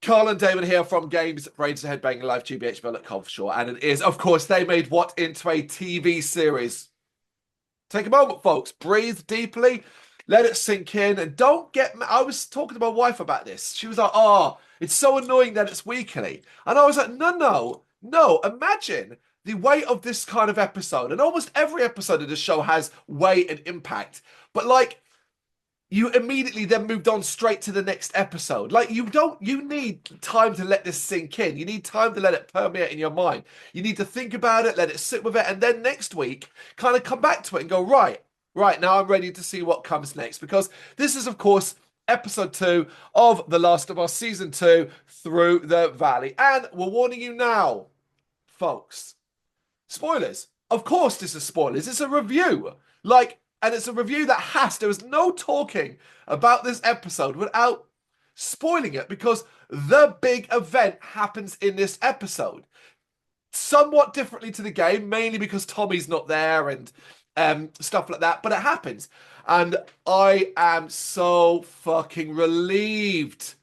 Carl and Damon here from Brrraains A Head-Banging Life, gbhblofficial, for sure. And it is, of course, they made what into a TV series. Take a moment, folks. Breathe deeply. Let it sink in. And don't get... I was talking to my wife about this. She was like, oh, it's so annoying that it's weekly. And I was like, no. Imagine the weight of this kind of episode. And almost every episode of the show has weight and impact. But like... you immediately then moved on straight to the next episode. Like, you need time to let this sink in. You need time to let it permeate in your mind. You need to think about it, let it sit with it, and then next week, kind of come back to it and go, right, now I'm ready to see what comes next. Because this is, of course, episode 2 of The Last of Us Season 2, Through the Valley. And we're warning you now, folks. Spoilers. Of course this is spoilers. It's a review. And it's a review that there was no talking about this episode without spoiling it, because the big event happens in this episode. Somewhat differently to the game, mainly because Tommy's not there and stuff like that, but it happens. And I am so fucking relieved.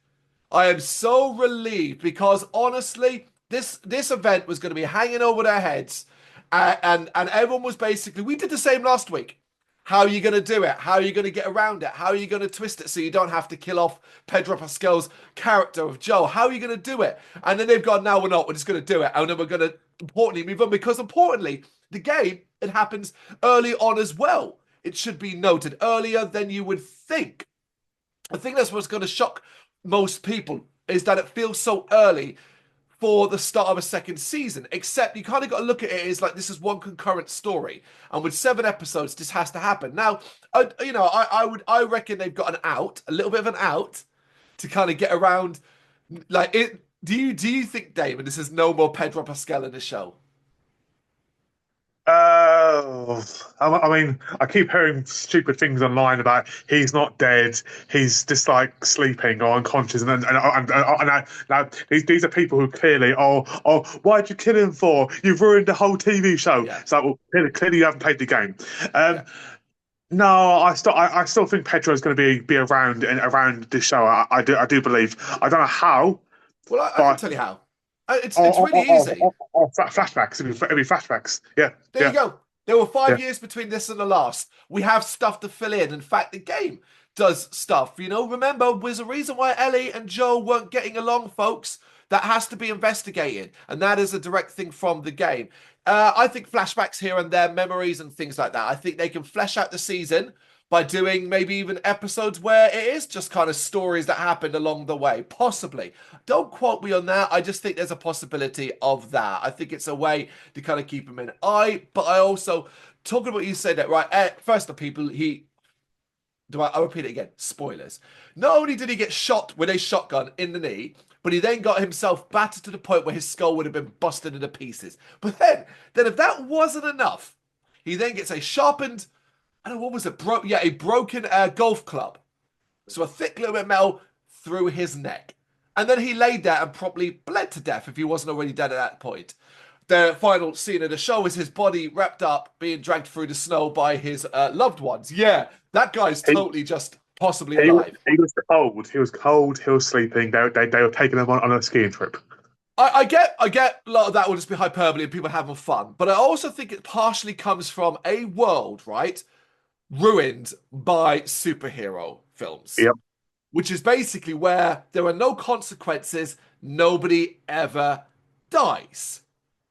I am so relieved because honestly, this event was going to be hanging over their heads, and everyone was basically, we did the same last week. How are you going to do it? How are you going to get around it? How are you going to twist it so you don't have to kill off Pedro Pascal's character of Joe? How are you going to do it? And then they've gone, no, we're not. We're just going to do it. And then we're going to, importantly, move on. Because, importantly, the game, it happens early on as well. It should be noted earlier than you would think. I think that's what's going to shock most people, is that it feels so early for the start of a second season. Except you kind of got to look at it as like this is one concurrent story, and with 7 episodes, this has to happen. Now, I reckon they've got a little bit of an out, to kind of get around. Like it. Do you think, Damon, this is no more Pedro Pascal in the show? I mean, I keep hearing stupid things online about he's not dead, he's just like sleeping or unconscious, now these are people who clearly, why'd you kill him for? You've ruined the whole TV show. Yeah. It's like, well, clearly you haven't played the game. Yeah. No, I still think Pedro is going to be around and around this show. I do believe. I don't know how, Well, I can but tell you how. It's really easy. Flashbacks. It'll be flashbacks. Yeah, There you yeah, go. There were 5 yeah. years between this and the last. We have stuff to fill in. In fact, the game does stuff. Remember, there's a reason why Ellie and Joe weren't getting along, folks. That has to be investigated. And that is a direct thing from the game. I think flashbacks here and there, memories and things like that. I think they can flesh out the season by doing maybe even episodes where it is just kind of stories that happened along the way. Possibly. Don't quote me on that. I just think there's a possibility of that. I think it's a way to kind of keep him in. But I also, talking about what you said that, right? First of people, I'll repeat it again. Spoilers. Not only did he get shot with a shotgun in the knee, but he then got himself battered to the point where his skull would have been busted into pieces. But then if that wasn't enough, he then gets a sharpened, I don't know, what was it? A broken golf club. So a thick little bit of metal through his neck. And then he laid there and probably bled to death if he wasn't already dead at that point. The final scene of the show is his body wrapped up, being dragged through the snow by his loved ones. Yeah, that guy's totally just possibly alive. He was cold. He was cold. He was sleeping. They were taking him on a skiing trip. I get a lot of that will just be hyperbole and people having fun. But I also think it partially comes from a world, right, ruined by superhero films. Yep. Which is basically where there are no consequences, nobody ever dies.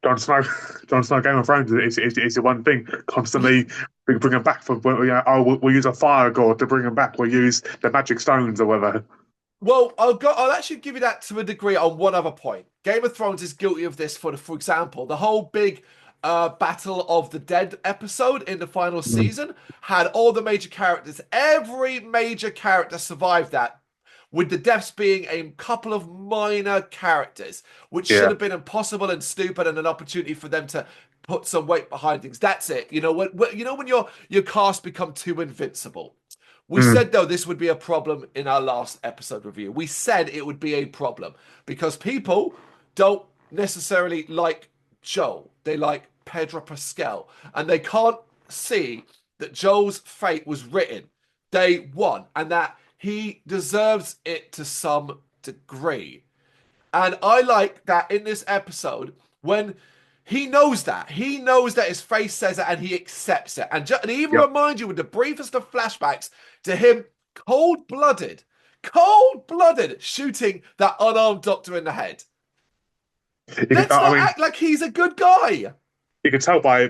Jon Snow, Game of Thrones is the one thing constantly bring them back for. We'll use a fire god to bring them back. We'll use the magic stones or whatever. Well, I'll actually give you that to a degree on one other point. Game of Thrones is guilty of this. For example, the whole big Battle of the Dead episode in the final season had all the major characters. Every major character survived that, with the deaths being a couple of minor characters, which should have been impossible and stupid and an opportunity for them to put some weight behind things. That's it. When your cast become too invincible. We said, though, this would be a problem in our last episode review. We said it would be a problem because people don't necessarily like Joe. They like Pedro Pascal. And they can't see that Joe's fate was written day one and that he deserves it to some degree. And I like that in this episode when he knows that his face says it and he accepts it. And he even Yep. reminds you with the briefest of flashbacks to him cold blooded shooting that unarmed doctor in the head. Let's I not mean, act like he's a good guy. you could tell by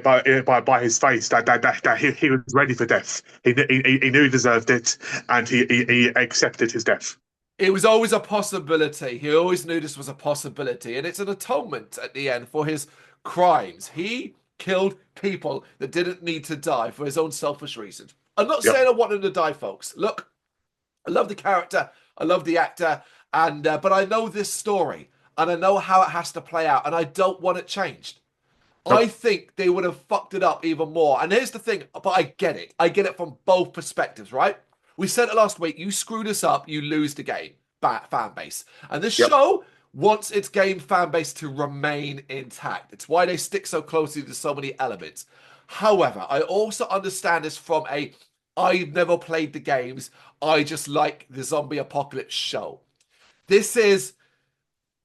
his face that he was ready for death. He knew he deserved it, and he accepted his death. It was always a possibility. He always knew this was a possibility. And it's an atonement at the end for his crimes. He killed people that didn't need to die for his own selfish reasons. I'm not Yep. saying I want him to die, folks. Look, I love the character. I love the actor. And but I know this story. And I know how it has to play out. And I don't want it changed. I Nope. think they would have fucked it up even more. And here's the thing, but I get it. I get it from both perspectives, right? We said it last week. You screw this up, you lose the game fan base. And this Yep. show wants its game fan base to remain intact. It's why they stick so closely to so many elements. However, I also understand this from I've never played the games. I just like the zombie apocalypse show. This is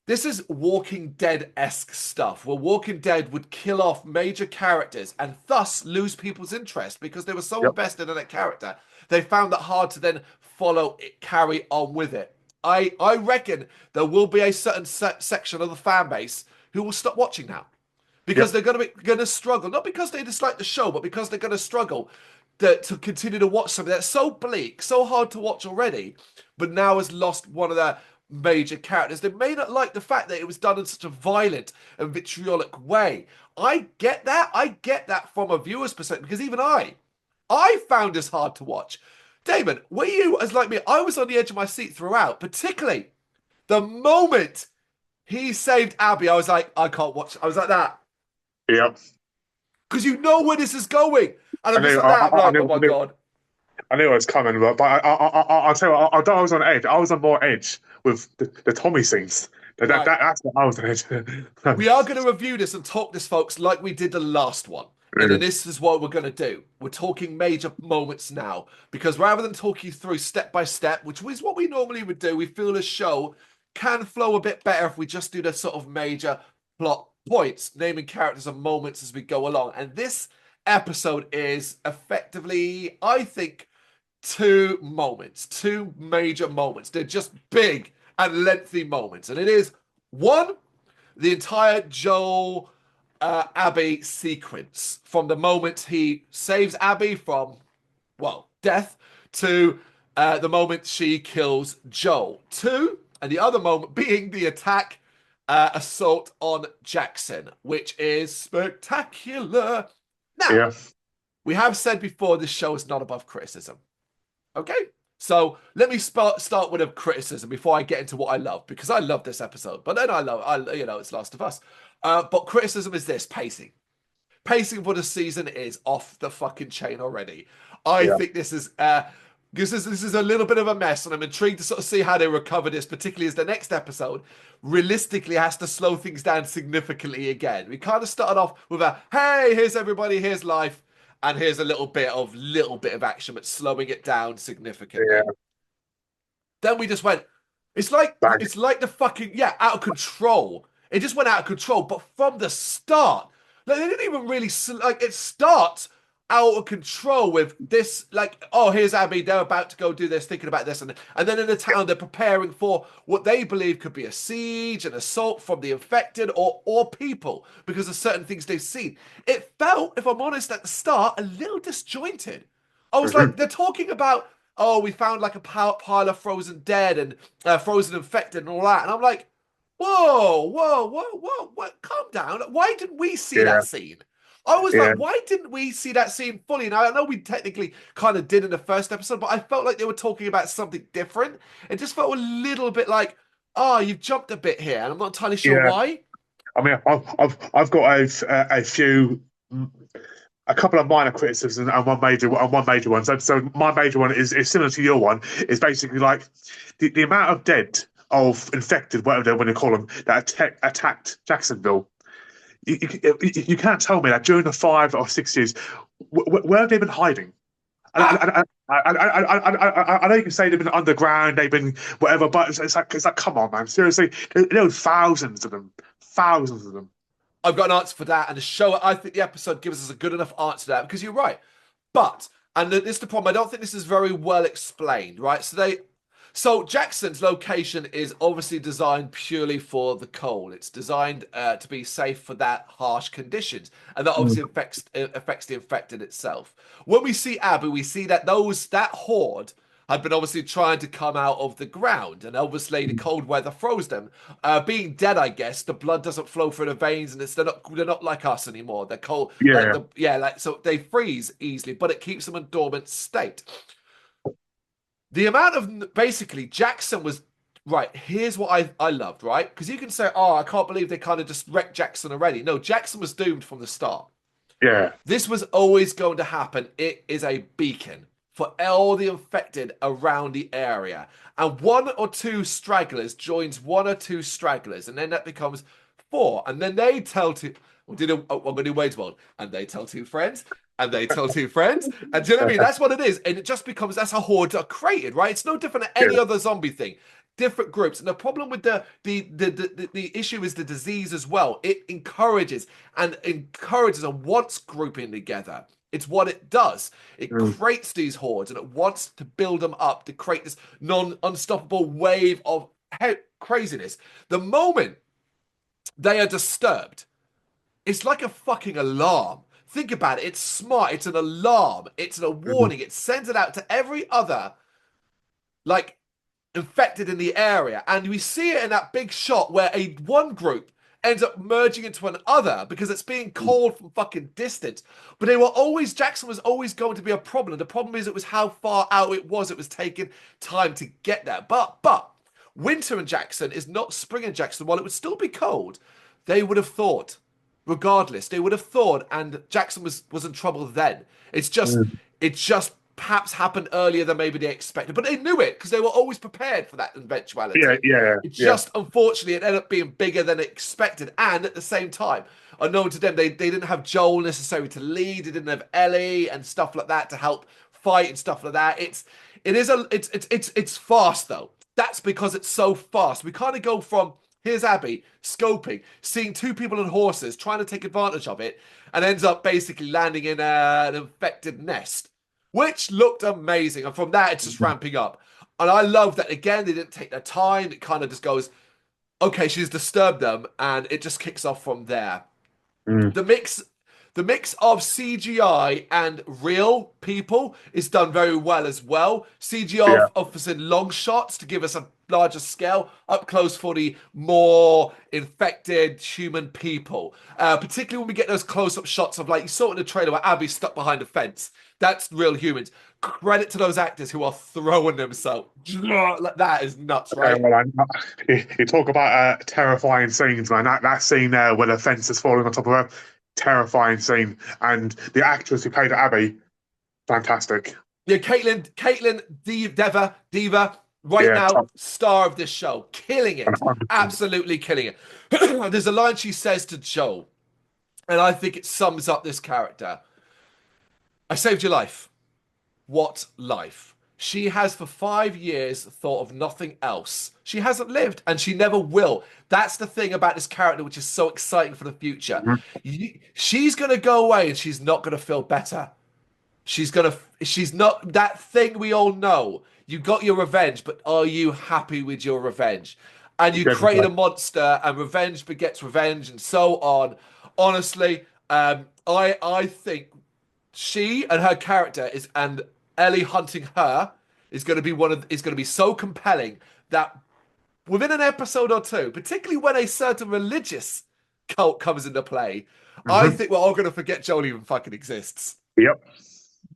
this is Walking Dead-esque stuff, where Walking Dead would kill off major characters and thus lose people's interest because they were so Yep. invested in that character. They found it hard to then follow it, carry on with it. I reckon there will be a certain section of the fan base who will stop watching now because Yep. they're going to struggle, not because they dislike the show, but because they're going to struggle to continue to watch something that's so bleak, so hard to watch already, but now has lost one of their major characters. They may not like the fact that it was done in such a violent and vitriolic way. I get that. I get that from a viewer's perspective because even I found this hard to watch. Damon, were you as like me? I was on the edge of my seat throughout, particularly the moment he saved Abby. I was like, I can't watch. I was like that Yep. because you know where this is going, and I I'm just knew. like that. I'm I like, oh knew. my god. I knew it was coming, but I'll tell you, although I was on edge, I was on more edge with the Tommy scenes. Right. That's what I was on edge. We are going to review this and talk this, folks, like we did the last one. And then this is what we're going to do. We're talking major moments now. Because rather than talk you through step by step, which is what we normally would do, we feel the show can flow a bit better if we just do the sort of major plot points, naming characters and moments as we go along. And this episode is effectively, I think, two major moments. They're just big and lengthy moments. And it is one, the entire Joel Abby sequence from the moment he saves Abby from, well, death to the moment she kills Joel. Two, and the other moment being the attack assault on Jackson, which is spectacular. Now, Yeah. we have said before this show is not above criticism. Okay? So let me start with a criticism before I get into what I love, because I love this episode. But then it's Last of Us. But criticism is this: pacing. Pacing for the season is off the fucking chain already. I think this is this is a little bit of a mess, and I'm intrigued to sort of see how they recover this, particularly as the next episode realistically has to slow things down significantly again. We kind of started off with a hey, here's everybody, here's life, and here's a little bit of action, but slowing it down significantly. Yeah. Then we just went, it's like the fucking out of control. It just went out of control, but from the start, like they didn't even really like it starts out of control with this, like, oh, here's Abby, they're about to go do this, thinking about this, and then in the town they're preparing for what they believe could be a siege, an assault from the infected or people because of certain things they've seen. It felt, if I'm honest, at the start a little disjointed. I was like, they're talking about, oh, we found like a pile of frozen dead and frozen infected and all that, and I'm like, whoa, calm down. Why didn't we see that scene? I was like, why didn't we see that scene fully? Now, I know we technically kind of did in the first episode, but I felt like they were talking about something different. It just felt a little bit like, oh, you've jumped a bit here, and I'm not entirely sure why. I mean, I've got a couple of minor criticisms and one major one. So my major one is similar to your one. Is basically like the amount of dead, of infected, whatever they want to call them, that attacked Jacksonville. You can't tell me that during the 5 or 6 years, where have they been hiding? Ah, I know you can say they've been underground, they've been whatever, but it's like, come on, man, seriously, there were thousands of them. I've got an answer for that, and the show. I think the episode gives us a good enough answer to that because you're right. But and this is the problem. I don't think this is very well explained, right? So Jackson's location is obviously designed purely for the cold. It's designed to be safe for that harsh conditions, and that Mm. obviously affects the infected itself. When we see Abby, we see that that horde had been obviously trying to come out of the ground, and obviously the cold weather froze them. Being dead, I guess the blood doesn't flow through the veins, and they're not like us anymore. They're cold, like Yeah, the yeah, like so they freeze easily, but it keeps them in dormant state. The amount of basically Jackson was right. Here's what I loved, right? Because you can say, oh, I can't believe they kind of just wrecked Jackson already. No, Jackson was doomed from the start. yeah, This was always going to happen. It is a beacon for all the infected around the area. And one or two stragglers joins one or two stragglers, and then that becomes four. And then they tell two. I'm going to do Wade's World, and they tell two friends, and they tell two friends. And do you know what I mean? That's what it is. And it just becomes that's how hordes are created, right? It's no different than yeah, any other zombie thing. Different groups. And the problem with the issue is the disease as well. It encourages and wants grouping together. It's what it does. It mm, creates these hordes and it wants to build them up to create this non-unstoppable wave of craziness. The moment they are disturbed, it's like a fucking alarm. Think about it. It's smart. It's an alarm. It's a mm, warning. It sends it out to every other like infected in the area. And we see it in that big shot where a one group ends up merging into another because it's being mm. called from fucking distance. But they were always Jackson was always going to be a problem. The problem is it was how far out it was. It was taking time to get there. But winter in Jackson is not spring in Jackson. While it would still be cold, they would have thought, regardless, they would have thought, and Jackson was in trouble then. Mm. It's just perhaps happened earlier than maybe they expected, but they knew it because they were always prepared for that Yeah, eventuality. yeah, It yeah. just unfortunately it ended up being bigger than expected, and at the same time, unknown to them, they didn't have Joel necessarily to lead. They didn't have Ellie and stuff like that to help fight and stuff like that. It's fast though. That's because it's so fast. We kind of go from here's Abby scoping, seeing two people on horses, trying to take advantage of it, and ends up basically landing in an infected nest, which looked amazing. And from that, it's just ramping up. And I love that again, they didn't take their time. It kind of just goes, okay, she's disturbed them, and it just kicks off from there. Mm. The mix the mix of CGI and real people is done very well as well. CGI Yeah. offers in long shots to give us a larger scale, up close for the more infected human people. Particularly when we get those close-up shots of like you saw in the trailer where Abby's stuck behind a fence. That's real humans. Credit to those actors who are throwing themselves. Like that is nuts, Okay, right? well, you talk about terrifying scenes, man. That scene there where the fence is falling on top of her, terrifying scene. And the actress who played Abby, fantastic. Yeah, Caitlin Diva, right Yeah, now, top star of this show, killing it, 100%. absolutely killing it. There's a line she says to Joel, and I think it sums up this character. I saved your life. What life? She has for 5 years thought of nothing else. She hasn't lived and she never will. That's the thing about this character, which is so exciting for the future. Mhm. She's going to go away and she's not going to feel better. She's not that thing we all know. You got your revenge, but are you happy with your revenge? And you created a monster, and revenge begets revenge, and so on. Honestly, I think she and her character and Ellie hunting her is going to be so compelling that within an episode or two, particularly when a certain religious cult comes into play, I Mhm. think we're all going to forget Joel even fucking exists. Yep.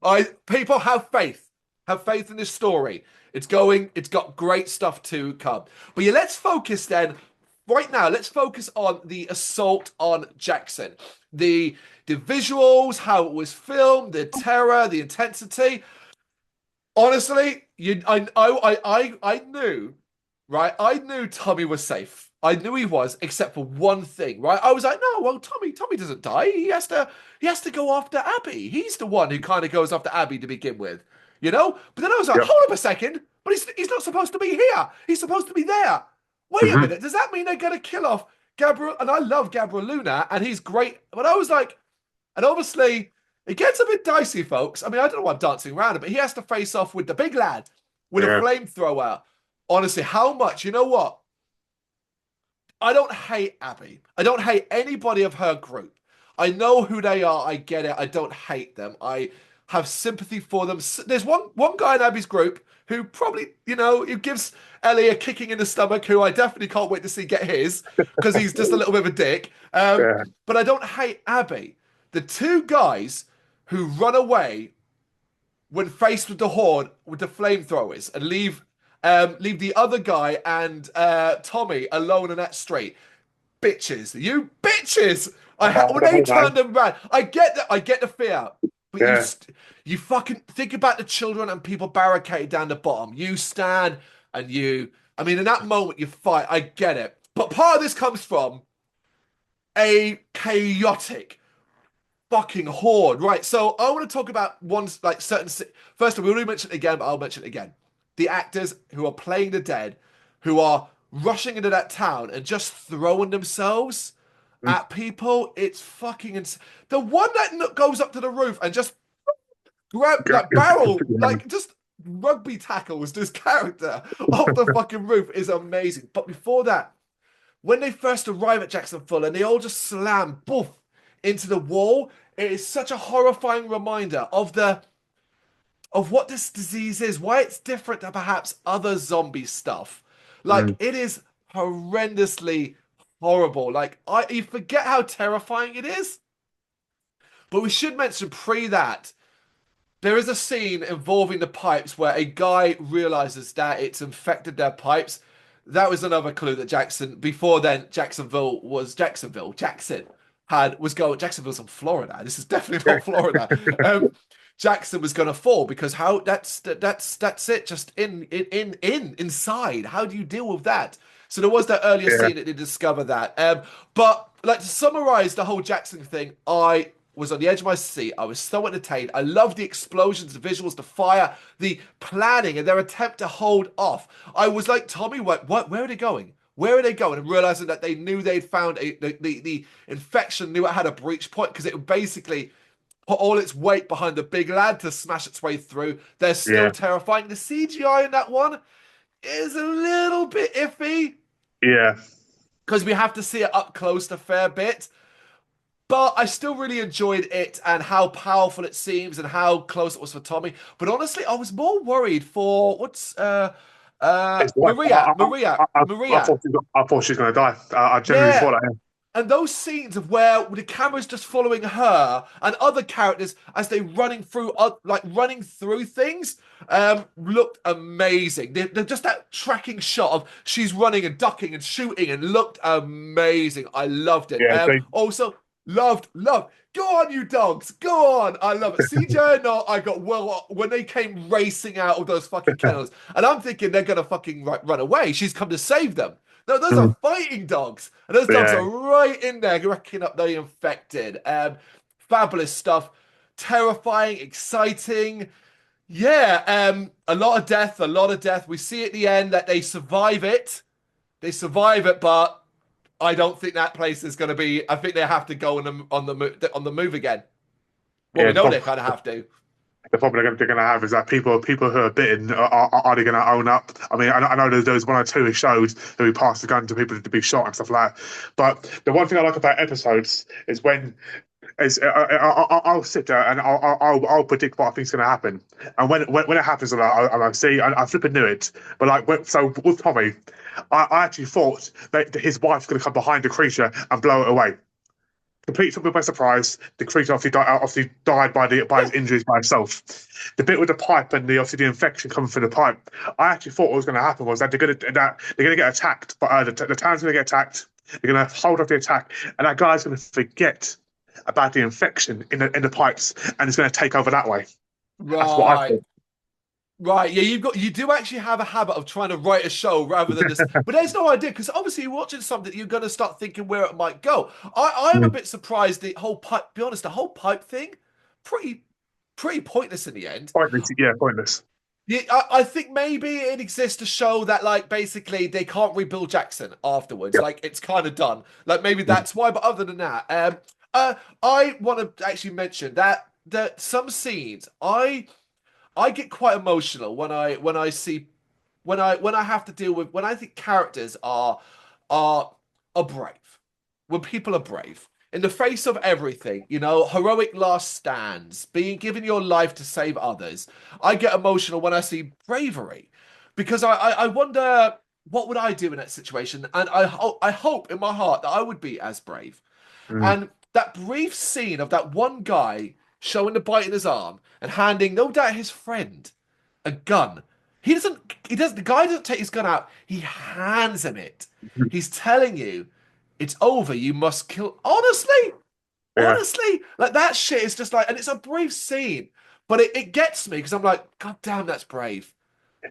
I People have faith. Have faith in this story. It's got great stuff to come. But yeah, let's focus then. Right now, let's focus on the assault on Jackson. The visuals, how it was filmed, the terror, the intensity. Honestly, I knew, right? I knew Tommy was safe. I knew he was, except for one thing, right? I was like, no, well, Tommy doesn't die. He has to go after Abby. He's the one who kind of goes after Abby to begin with, you know? But then I was like, Yep. hold up a second, but he's not supposed to be here. He's supposed to be there. Wait a Hmm. minute, does that mean they're gonna kill off Gabriel? And I love Gabriel Luna, and he's great. But I was like, and obviously it gets a bit dicey, folks. I mean, I don't know why I'm dancing around it, but he has to face off with the big lad with a Yeah. flamethrower. Honestly, how much? You know what? I don't hate Abby. I don't hate anybody of her group. I know who they are. I get it. I don't hate them. I have sympathy for them. There's one guy in Abby's group who probably, who gives Ellie a kicking in the stomach, who I definitely can't wait to see get his, because he's just a little bit of a dick. Yeah. But I don't hate Abby. The two guys who run away when faced with the horde with the flamethrowers and leave the other guy and Tommy alone in that street. Bitches, you bitches! When they turned them around, I get that. I get the fear, but Yeah. you fucking think about the children and people barricaded down the bottom. You stand and you. I mean, in that moment, you fight. I get it, but part of this comes from a chaotic fucking horde, right? So I want to talk about ones like certain. First of all, we already mentioned it again, but I'll mention it again. The actors who are playing the dead, who are rushing into that town and just throwing themselves Mm. at people. It's fucking the one that goes up to the roof and just grab like barrel, like just rugby tackles this character off the fucking roof is amazing. But before that, when they first arrive at Jackson Fuller and they all just slam boof into the wall, it is such a horrifying reminder of what this disease is, why it's different to perhaps other zombie stuff. Like Mm. it is horrendously horrible. Like you forget how terrifying it is. But we should mention pre that there is a scene involving the pipes where a guy realizes that it's infected their pipes. That was another clue that before then, Jacksonville was Jacksonville. Jacksonville's in Florida. This is definitely not Florida. Jackson was going to fall because that's it. Just inside. How do you deal with that? So there was that earlier Yeah. scene that they discover that. But like to summarize the whole Jackson thing, I was on the edge of my seat. I was so entertained. I loved the explosions, the visuals, the fire, the planning, and their attempt to hold off. I was like, Tommy, what? Where are they going? Where are they going? And realizing that they knew they'd found the infection, knew it had a breach point because it would basically put all its weight behind the big lad to smash its way through. They're still Yeah. terrifying. The CGI in that one is a little bit iffy Yeah. because we have to see it up close a fair bit. But I still really enjoyed it and how powerful it seems and how close it was for Tommy. But honestly, I was more worried for It's like, Maria. I thought she was going to die. I genuinely Yeah. thought that. And those scenes of where the camera's just following her and other characters as they running through things, looked amazing. They're just that tracking shot of she's running and ducking and shooting and looked amazing. I loved it. Yeah. Also loved. Go on, you dogs. Go on. I love it. CJ and I got well when they came racing out of those fucking kennels, and I'm thinking they're gonna fucking run away. She's come to save them. No, those are Mm. fighting dogs. And those dogs Yeah. are right in there wrecking up the infected. Fabulous stuff. Terrifying, exciting. Yeah, a lot of death, a lot of death. We see at the end that they survive it. They survive it, but I don't think that place is going to be. I think they have to go on the move again. Well, we Yeah. know they kind of have to. The problem they're going to have is that people who are bitten are they going to own up? I mean, I know there's one or two who showed who we passed the gun to people to be shot and stuff like that. But the one thing I like about episodes is when I'll sit there and I'll predict what I think is going to happen, and when it happens, I see I flipping knew it. But so with Tommy, I actually thought that his wife's going to come behind the creature and blow it away. Complete took me by surprise. The creature obviously died by his injuries by himself. The bit with the pipe and the infection coming through the pipe. I actually thought what was going to happen was that they're going to get attacked, but the town's going to get attacked. They're going to hold off the attack, and that guy's going to forget about the infection in the pipes, and it's going to take over that way. That's what I Right. thought. Right, yeah, you do actually have a habit of trying to write a show rather than just, but there's no idea because obviously you're watching something, you're going to start thinking where it might go. I am a Mm. bit surprised the whole pipe. Be honest, the whole pipe thing, pretty pretty pointless in the end. Pointless. Yeah, pointless. Yeah, I think maybe it exists to show that like basically they can't rebuild Jackson afterwards. Yep. Like it's kind of done. Like maybe Mm. that's why. But other than that, I want to actually mention that some scenes I get quite emotional when I see when I have to deal with when I think characters are are brave. When people are brave. In the face of everything, you know, heroic last stands, being given your life to save others. I get emotional when I see bravery. Because I wonder what would I do in that situation? And I hope in my heart that I would be as brave. Mm. And that brief scene of that one guy showing the bite in his arm and handing, no doubt, his friend a gun. The guy doesn't take his gun out. He hands him it. He's telling you, it's over. You must kill. Yeah. Honestly, like that shit is just like, and it's a brief scene, but it gets me because I'm like, God damn, that's brave.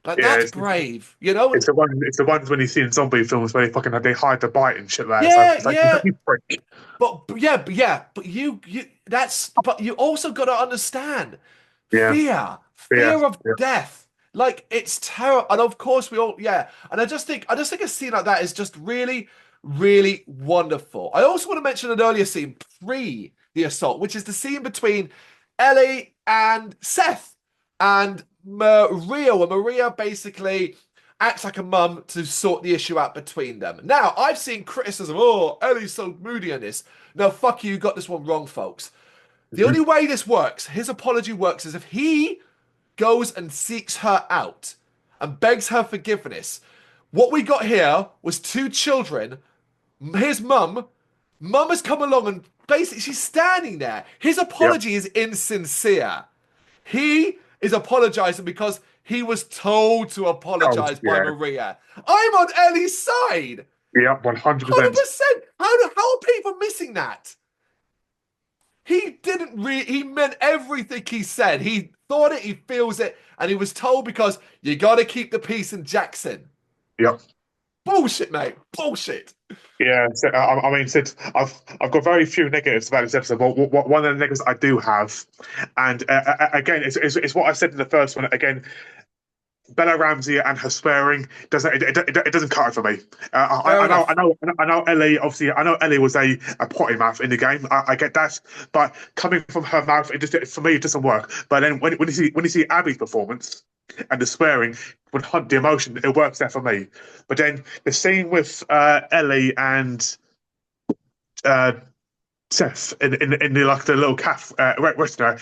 Like Yeah. that's brave, you know? And It's the ones when you see in zombie films where they hide the bite and shit like that. yeah, It's like yeah. you freak. But you that's but you also got to understand Yeah. Yeah. fear of Yeah. death. Like it's terror, and of course we all And I just think a scene like that is just really, really wonderful. I also want to mention an earlier scene pre the assault, which is the scene between Ellie and Seth and Maria, where Maria basically acts like a mum to sort the issue out between them. Now, I've seen criticism, oh, Ellie's so moody in this. No, fuck you got this one wrong, folks. The Mhm. only way this works, his apology works, is if he goes and seeks her out and begs her forgiveness. What we got here was two children. His mum has come along and basically she's standing there. His Yeah. apology is insincere. He is apologizing because he was told to Oh, apologize by yeah. Maria. I'm on Ellie's side. Yeah. 100%. 100%. How are people missing that? He didn't really, he meant everything he said. He thought it, he feels it, and he was told because you got to keep the peace in Jackson. Yeah. Bullshit, mate. Bullshit. Yeah, so, I mean, Sid, I've got very few negatives about this episode. But one of the negatives I do have, and again, it's what I said in the first one. Again, Bella Ramsey and her swearing it doesn't cut it for me. Fair enough. I know Ellie. Obviously, I know Ellie was a potty mouth in the game. I get that, but coming from her mouth, for me it doesn't work. But then when you see Abby's performance and the swearing with the emotion, it works there for me. But then the scene with Ellie and uh, Seth in the like the little restaurant,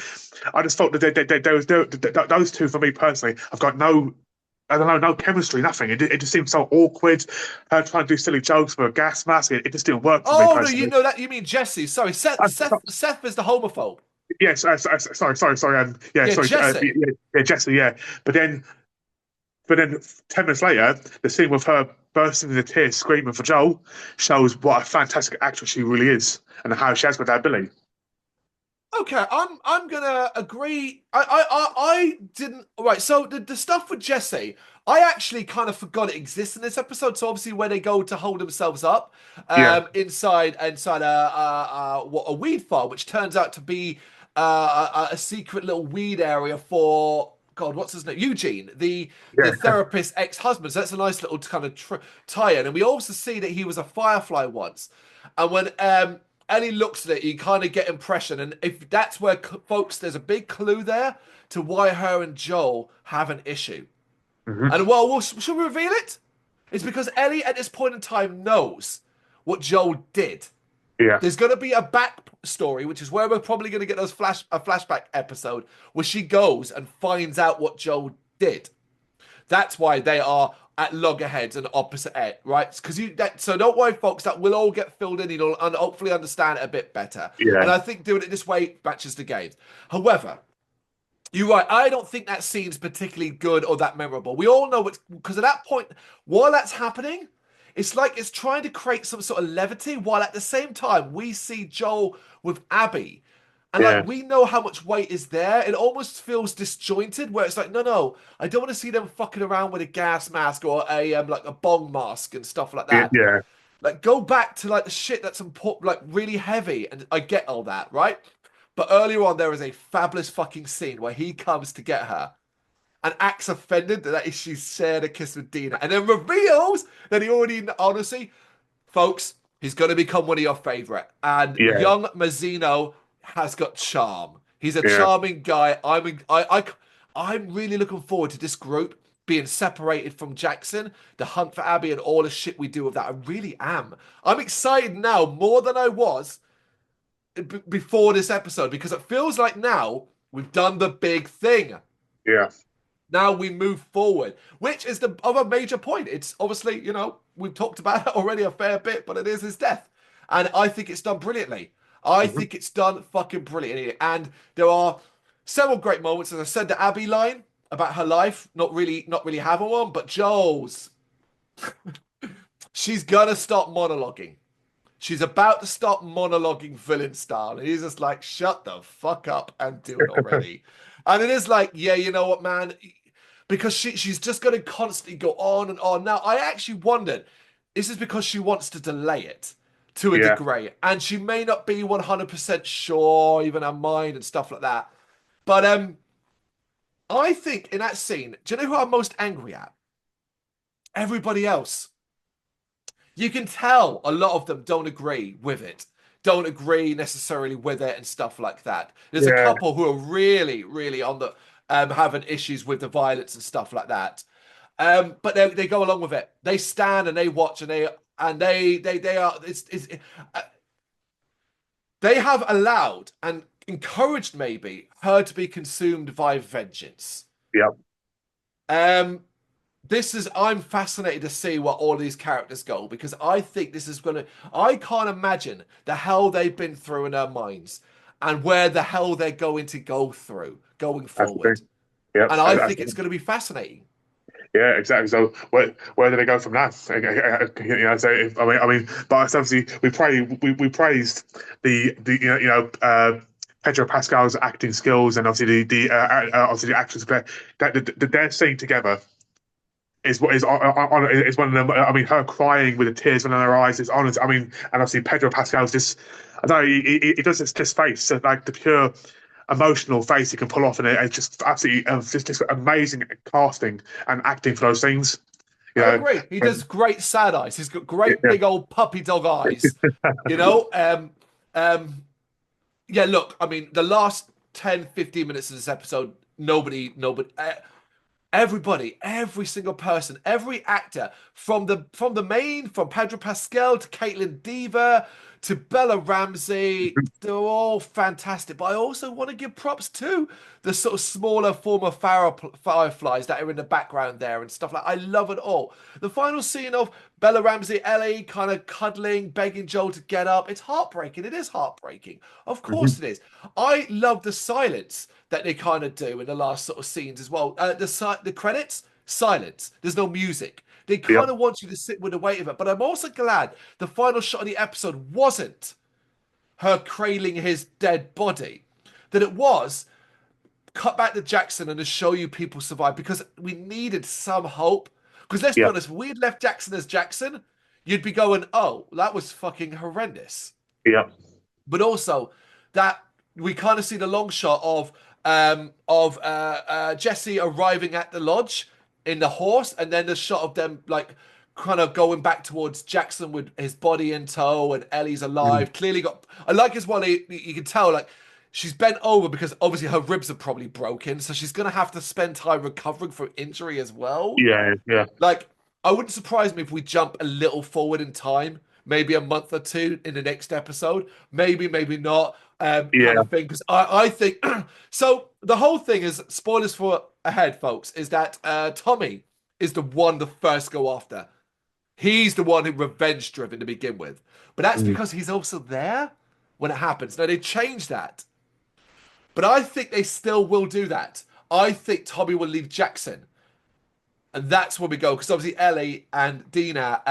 I just thought that those two for me personally, I've got no. I don't know, no chemistry, nothing. It just seemed so awkward. Her trying to do silly jokes for a gas mask, it just didn't work for me Oh no, you personally. know that you mean Jesse. Sorry, Uh, Seth is the homophobe. yes, sorry. Yeah, Yeah, sorry. Jesse. Yeah, Jesse. Yeah, but then 10 minutes later, the scene with her bursting into tears, screaming for Joel, shows what a fantastic actress she really is and how she has got that ability. Okay, I'm gonna agree. I didn't right. So the stuff with Jesse, I actually kind of forgot it exists in this episode. So obviously, where they go to hold themselves up, Yeah, inside a weed farm, which turns out to be a secret little weed area for God, what's his name? Eugene, the yeah. therapist's ex-husband. So that's a nice little kind of tie-in. And we also see that he was a firefly once. And when Ellie looks at it, you kind of get impression. And if that's where, folks, there's a big clue there to why her and Joel have an issue. Hmm. And well, should we reveal it? It's because Ellie at this point in time knows what Joel did. Yeah. There's going to be a back story, which is where we're probably going to get a flashback episode where she goes and finds out what Joel did. That's why they are at loggerheads and opposite end, right? Because so don't worry, folks. That will all get filled in. You'll hopefully understand it a bit better. Yeah. And I think doing it this way matches the games. However, you're right. I don't think that scene's particularly good or that memorable. We all know it's because at that point, while that's happening, it's like it's trying to create some sort of levity, while at the same time we see Joel with Abby. And like Yeah. we know how much weight is there. It almost feels disjointed where it's like, no, no, I don't want to see them fucking around with a gas mask or a like a bong mask and stuff like Yeah. that. Yeah. Like go back to like the shit that's important, like really heavy, and I get all that, right? But earlier on, there is a fabulous fucking scene where he comes to get her and acts offended that she's shared a kiss with Dina, and then reveals that he already, honestly, folks, he's going to become one of your favorite. And Yeah. young Mazzino has got charm. He's a Yeah. charming guy. I'm really looking forward to this group being separated from Jackson, the hunt for Abby, and all the shit we do with that. I really am. I'm excited now more than I was before this episode because it feels like now we've done the big thing. Yeah. Now we move forward, which is the other major point. It's obviously, we've talked about it already a fair bit, but it is his death. And I think it's done brilliantly. I Mhm. think it's done fucking brilliantly. And there are several great moments. As I said, the Abby line about her life, not really having one, but Joel's, she's gonna stop monologuing. She's about to stop monologuing villain style. And he's just like, shut the fuck up and do it already. And it is like, yeah, you know what, man? Because she's just going to constantly go on and on. Now, I actually wondered, is this because she wants to delay it to a Yeah. degree? And she may not be 100% sure, even her mind and stuff like that. But I think in that scene, do you know who I'm most angry at? Everybody else. You can tell a lot of them don't agree with it, don't agree necessarily with it and stuff like that. There's a Yeah. couple who are really, really on the having issues with the violence and stuff like that. But they go along with it. They stand and they watch and they are uh, they have allowed and encouraged maybe her to be consumed by vengeance. Yeah. Um, this is I'm fascinated to see what all these characters go because I think this is gonna I can't imagine the hell they've been through in their minds and where the hell they're going to go through going That's the thing. forward. Yeah. And I think it's going to be fascinating. Yeah, exactly. So where do they go from that? So but obviously we praised the Pedro Pascal's acting skills and obviously the actors that they're seeing together is what is one of them. I mean, her crying with the tears in her eyes is honest. I mean, and obviously Pedro Pascal's just I don't know. He does this face so like the pure emotional face he can pull off, and it's just absolutely just amazing casting and acting for those things. You I know, agree. He does great sad eyes. He's got great yeah, big old puppy dog eyes. You know, yeah, look, I mean, the last 10, 15 minutes of this episode, nobody, everybody, every single person, every actor, from Pedro Pascal to Caitlin Dever to Bella Ramsey, they're all fantastic. But I also want to give props to the sort of smaller former fireflies that are in the background there and stuff like. I love it all. The final scene of Bella Ramsey, Ellie kind of cuddling, begging Joel to get up. It's heartbreaking. It is heartbreaking. Of course mhm, it is. I love the silence that they kind of do in the last sort of scenes as well. The credits, silence. There's no music. They yeah, kind of want you to sit with the weight of it. But I'm also glad the final shot of the episode wasn't her cradling his dead body. That it was cut back to Jackson and to show you people survive because we needed some hope. Because let's be yeah, honest, if we had left Jackson as Jackson, you'd be going, oh, that was fucking horrendous. yeah, But also that we kind of see the long shot of Jesse arriving at the lodge in the horse, and then the shot of them like kind of going back towards Jackson with his body in tow, and Ellie's mhm, alive. Clearly got. I like as well. You can tell like she's bent over because obviously her ribs are probably broken, so she's gonna have to spend time recovering from injury as well. yeah, yeah, Like, I wouldn't surprise me if we jump a little forward in time, maybe a month or two in the next episode. Maybe, maybe not, kind yeah, of thing. Because I think so. The whole thing is spoilers for ahead, folks. Is that Tommy is the one the first go after. He's the one who revenge driven to begin with, but that's mhm, because he's also there when it happens. Now they changed that, but I think they still will do that. I think Tommy will leave Jackson and that's where we go because obviously Ellie and Dina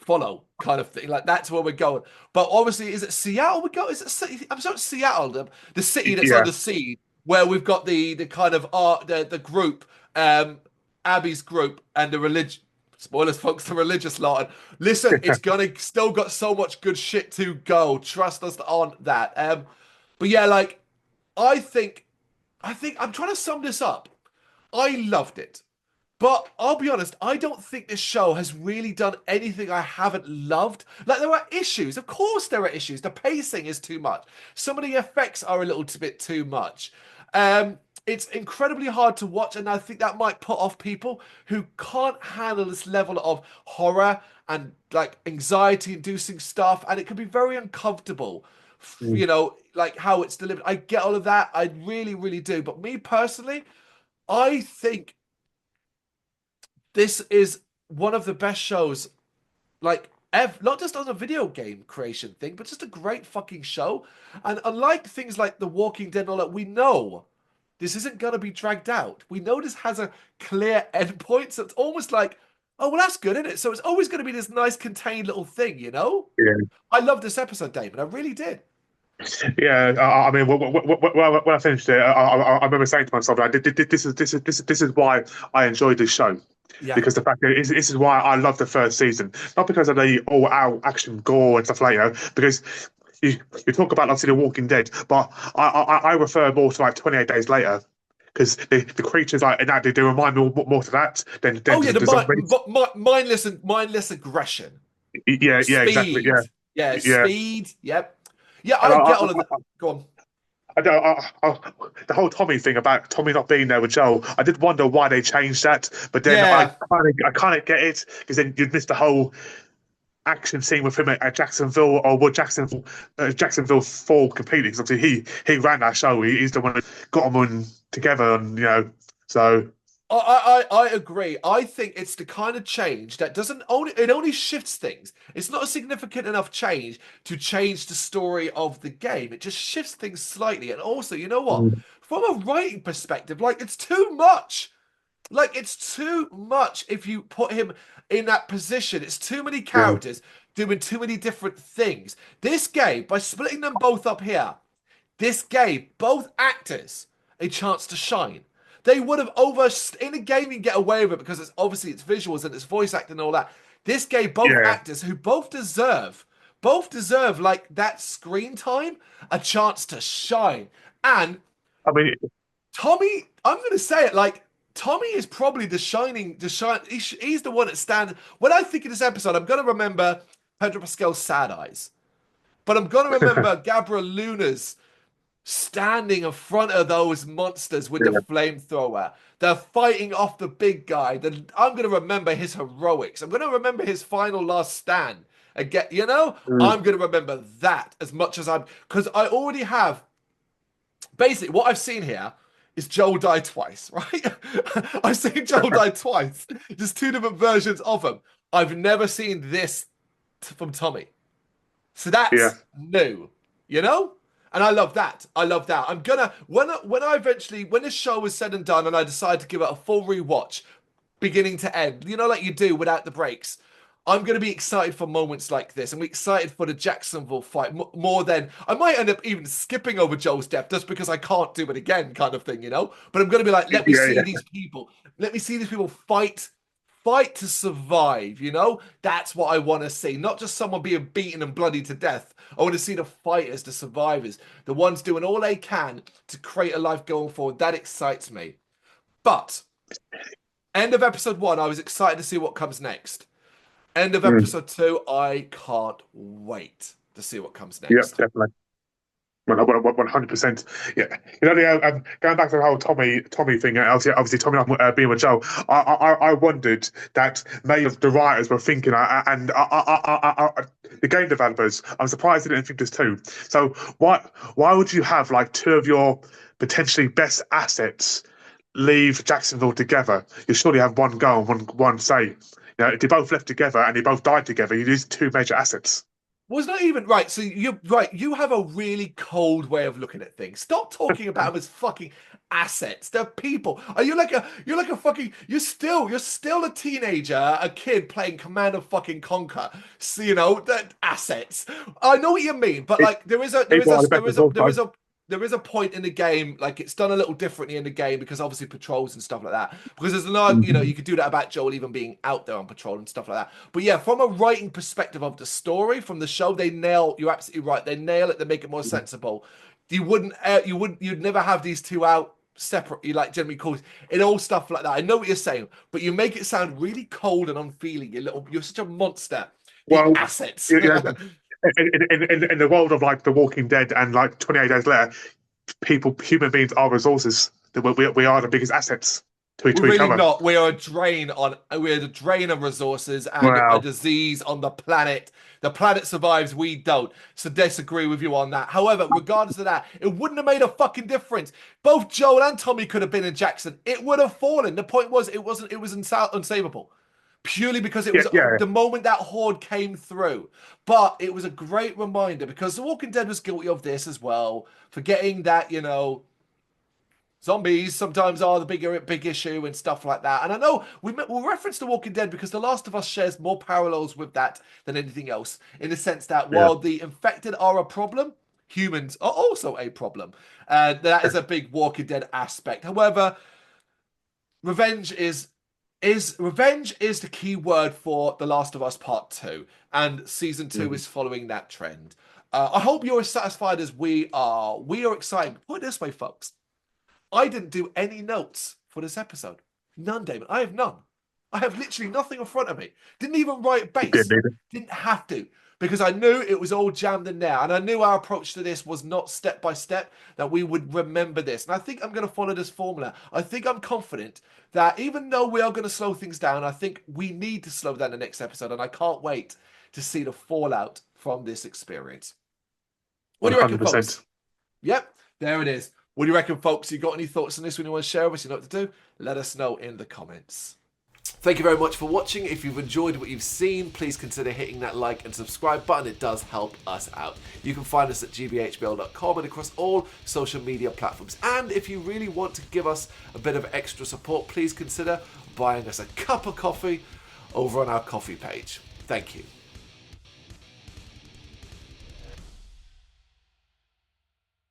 follow kind of thing. Like that's where we're going. But obviously, is it Seattle we go? Is it city? I'm sorry, Seattle, the city that's on Yeah, the sea, where we've got the kind of art, the group, Abby's group, and the religion. Spoilers, folks, the religious lot. And listen, it's gonna still got so much good shit to go. Trust us on that. But yeah, like I think I'm trying to sum this up. I loved it. But I'll be honest, I don't think this show has really done anything I haven't loved. Like, there are issues. Of course, there are issues. The pacing is too much. Some of the effects are a little bit too much. It's incredibly hard to watch, and I think that might put off people who can't handle this level of horror and like anxiety-inducing stuff, and it can be very uncomfortable. mm, Like how it's delivered. I get all of that. I really, really do. But me personally, I think this is one of the best shows, like, ever, not just on a video game creation thing, but just a great fucking show. And unlike things like The Walking Dead and all that, we know this isn't going to be dragged out. We know this has a clear endpoint. So it's almost like, oh, well, that's good, isn't it? So it's always going to be this nice contained little thing, you know? yeah. I love this episode, Damon. I really did. Yeah, I mean, when I finished it, I remember saying to myself, like, this is why I enjoyed this show, Yeah. because the fact that this is why I love the first season, not because of the all-out action gore and stuff like because you talk about obviously The Walking Dead, but I refer more to like 28 Days Later. Because the creatures like and that they remind me more to that than Oh, yeah, the zombies. mindless aggression. Yeah, exactly. Speed. Yeah, Yeah. speed. Yep. Yeah, And I get all of that. Go on. the whole Tommy thing about Tommy not being there with Joel, I did wonder why they changed that, but then Yeah. I kind of get it because then you'd miss the whole action scene with him at Jacksonville, or would Jacksonville fall completely? Because obviously he ran that show. He's the one that got them on together, and so I agree. I think it's the kind of change that doesn't only it only shifts things. It's not a significant enough change to change the story of the game. It just shifts things slightly. And also, you know what? mm, From a writing perspective, like it's too much. Like it's too much if you put him in that position. It's too many yeah, characters doing too many different things. This game, by splitting them both up here, this gave both actors a chance to shine. They would have in a game you get away with it because it's obviously it's visuals and it's voice acting and all that. This gave both yeah. actors who both deserve like that screen time a chance to shine. And I mean, Tommy, I'm going to say it like Tommy is probably he's the one that stands. When I think of this episode, I'm going to remember Pedro Pascal's sad eyes, but I'm going to remember Gabriel Luna's standing in front of those monsters with the yeah, flamethrower. They're fighting off the big guy. I'm going to remember his heroics. I'm going to remember his final last stand. Again, mm, I'm going to remember that as much as because I already have basically what I've seen here is Joel die twice, right? I've seen Joel die twice. Just two different versions of him. I've never seen this from Tommy. So yeah, that's new, you know? And I love that. I love that. I'm gonna when this show is said and done and I decide to give it a full rewatch, beginning to end, like you do without the breaks. I'm going to be excited for moments like this. I'm excited for the Jacksonville fight more than I might end up even skipping over Joel's death just because I can't do it again, kind of thing. But I'm going to be like, let me see yeah. these people. Let me see these people fight to survive. That's what I want to see. Not just someone being beaten and bloody to death. I want to see the fighters, the survivors, the ones doing all they can to create a life going forward. That excites me. But end of episode 1, I was excited to see what comes next. End of Mm, episode 2, I can't wait to see what comes yeah, next. definitely. 100%. Yeah, going back to the whole Tommy thing. Obviously, Tommy not being with Joe. I wondered that maybe the writers were thinking, and the game developers. I'm surprised they didn't think this too. So why would you have like two of your potentially best assets leave Jacksonville together? You surely have one go and one say. If they both left together and they both died together, you lose two major assets. Well, it's not even right. So you're right. You have a really cold way of looking at things. Stop talking about them as fucking assets. They're people. Are you like a fucking you're still a teenager, a kid playing Command and fucking Conquer. So, that assets. I know what you mean, but like People are the best also. there is a point in the game, like it's done a little differently in the game because obviously patrols and stuff like that. Because there's no, Mhm. you could do that about Joel even being out there on patrol and stuff like that. But yeah, from a writing perspective of the story, from the show, you're absolutely right. They nail it. They make it more sensible. You'd never have these two out separately, like Jeremy calls it, all stuff like that. I know what you're saying, but you make it sound really cold and unfeeling. You're such a monster. The Well, assets. yeah, in the world of like The Walking Dead and like 28 Days Later, human beings are resources. We are the biggest assets We're to each really other. not. We're a drain of resources and a Well, disease on the planet. The planet survives, we don't. So disagree with you on that. However, regardless of that, it wouldn't have made a fucking difference. Both Joel and Tommy could have been in Jackson. It would have fallen. The point was, it was unsavable. Purely because it yeah, was yeah. the moment that horde came through. But it was a great reminder because The Walking Dead was guilty of this as well, forgetting that, zombies sometimes are the big issue and stuff like that. And I know we'll reference The Walking Dead because The Last of Us shares more parallels with that than anything else, in the sense that Yeah. while the infected are a problem, humans are also a problem. That is a big Walking Dead aspect. However, revenge is the key word for The Last of Us Part 2, and season 2 Mhm. is following that trend. I hope you're as satisfied as we are. We are excited. Put it this way, folks. I didn't do any notes for this episode. None, Damon. I have none. I have literally nothing in front of me. Didn't even write Didn't base. need it. Didn't have to because I knew it was all jammed in there. And I knew our approach to this was not step by step, that we would remember this. And I think I'm going to follow this formula. I think I'm confident that even though we are going to slow things down, I think we need to slow down the next episode. And I can't wait to see the fallout from this experience. What do you reckon, folks? 100%. Yep, there it is. What do you reckon, folks? You got any thoughts on this when you want to share with us? You know what to do? Let us know in the comments. Thank you very much for watching. If you've enjoyed what you've seen, please consider hitting that like and subscribe button. It does help us out. You can find us at gbhbl.com and across all social media platforms. And if you really want to give us a bit of extra support, please consider buying us a cup of coffee over on our coffee page. Thank you.